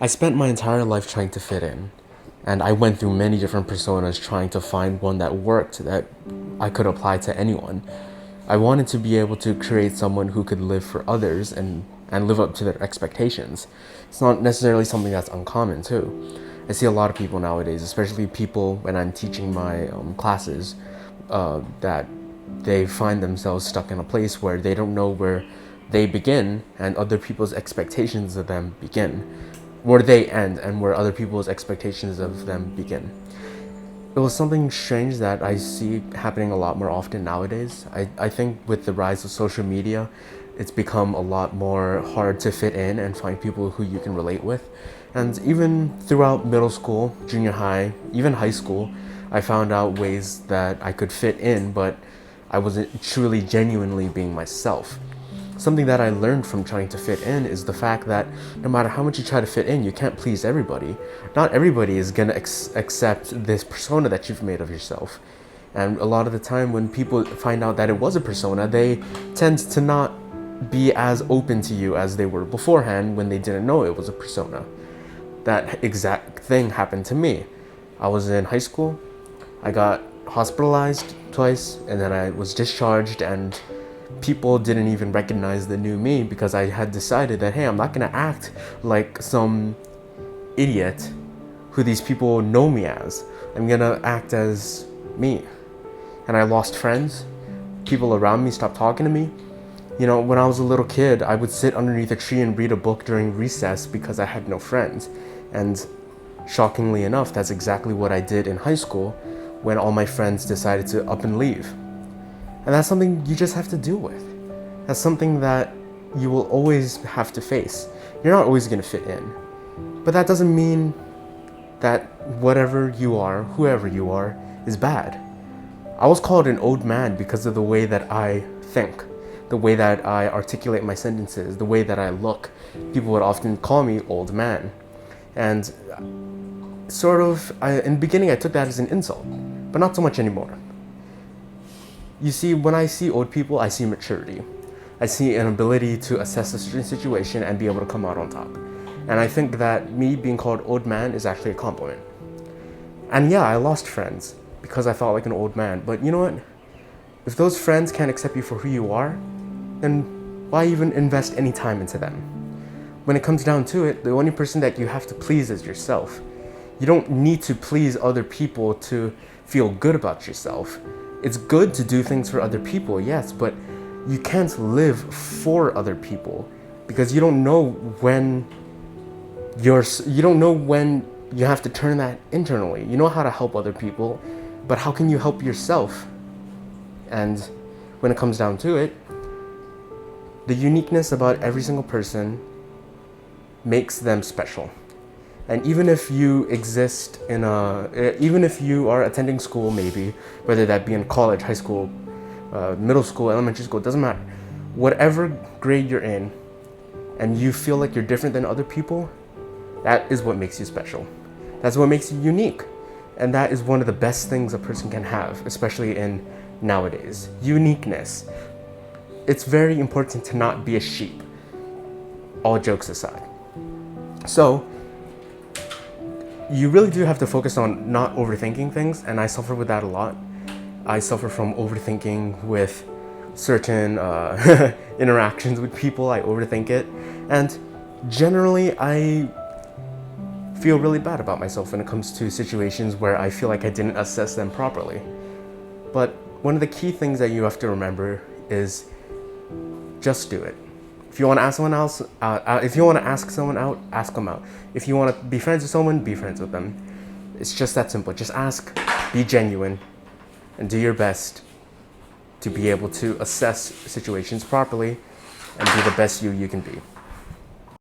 I spent my entire life trying to fit in, and I went through many different personas trying to find one that worked, that I could apply to anyone. I wanted to be able to create someone who could live for others and live up to their expectations. It's not necessarily something that's uncommon, too. I see a lot of people nowadays, especially people when I'm teaching my classes, that they find themselves stuck in a place where they don't know where they begin and other people's expectations of them begin, where they end and where other people's expectations of them begin. It was something strange that I see happening a lot more often nowadays. I think with the rise of social media, it's become a lot more hard to fit in and find people who you can relate with. And even throughout middle school, junior high, even high school, I found out ways that I could fit in, but I wasn't truly genuinely being myself. Something that I learned from trying to fit in is the fact that no matter how much you try to fit in, you can't please everybody. Not everybody is gonna accept this persona that you've made of yourself. And a lot of the time when people find out that it was a persona, they tend to not be as open to you as they were beforehand when they didn't know it was a persona. That exact thing happened to me. I was in high school, I got hospitalized twice, and then I was discharged, and people didn't even recognize the new me because I had decided that, hey, I'm not gonna act like some idiot who these people know me as. I'm gonna act as me. And I lost friends. People around me stopped talking to me. You know, when I was a little kid, I would sit underneath a tree and read a book during recess because I had no friends. And shockingly enough, that's exactly what I did in high school when all my friends decided to up and leave. And that's something you just have to deal with. That's something that you will always have to face. You're not always gonna fit in. But that doesn't mean that whatever you are, whoever you are, is bad. I was called an old man because of the way that I think, the way that I articulate my sentences, the way that I look. People would often call me old man. And in the beginning I took that as an insult, but not so much anymore. You see, when I see old people, I see maturity. I see an ability to assess a certain situation and be able to come out on top. And I think that me being called old man is actually a compliment. And yeah, I lost friends because I felt like an old man. But you know what? If those friends can't accept you for who you are, then why even invest any time into them? When it comes down to it, the only person that you have to please is yourself. You don't need to please other people to feel good about yourself. It's good to do things for other people, yes, but you can't live for other people because you don't know when you have to turn that internally. You know how to help other people, but how can you help yourself? And when it comes down to it, the uniqueness about every single person makes them special. And even if you even if you are attending school, maybe, whether that be in college, high school, middle school, elementary school, it doesn't matter. Whatever grade you're in, and you feel like you're different than other people, that is what makes you special. That's what makes you unique. And that is one of the best things a person can have, especially in nowadays. Uniqueness. It's very important to not be a sheep, all jokes aside. So, you really do have to focus on not overthinking things, and I suffer with that a lot. I suffer from overthinking with certain interactions with people. I overthink it, and generally I feel really bad about myself when it comes to situations where I feel like I didn't assess them properly. But one of the key things that you have to remember is just do it. If you want to ask someone else, if you want to ask someone out, ask them out. If you want to be friends with someone, be friends with them. It's just that simple. Just ask, be genuine, and do your best to be able to assess situations properly and be the best you can be.